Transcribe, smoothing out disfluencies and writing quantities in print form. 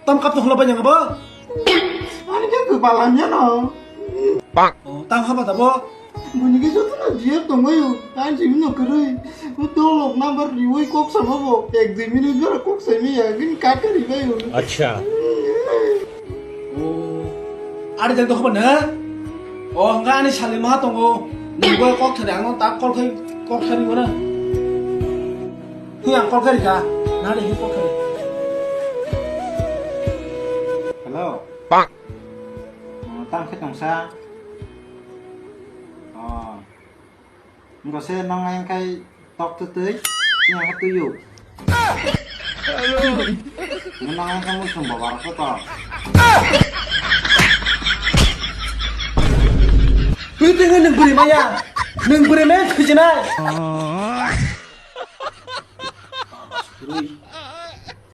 tam kap tuh lapan yang apa? Ani kan kepalanya no. Oh, tam apa tak bo? Bunyi gitu tuh na dia tuh ngayu. Kan sih no kerui. Utolok number riwai kok sama bo. Examine juga kok semi ya. Gini kakak di ngayu. अच्छा Oh, ada yang tuh apa nih? Oh, enggak ini saling mah tunggu. Nih gue kok terang tak kok tadi mana? Yang kok tadi kah? Nah, ini kok tadi. Halo. 빵 Tang khét nòng xa. Có xe nong anh cây tóc tới tới. Nhà hát tôi dụ. Nong anh kamu sumber barang foto. Itu yang beri maya, beri maya kerja nai.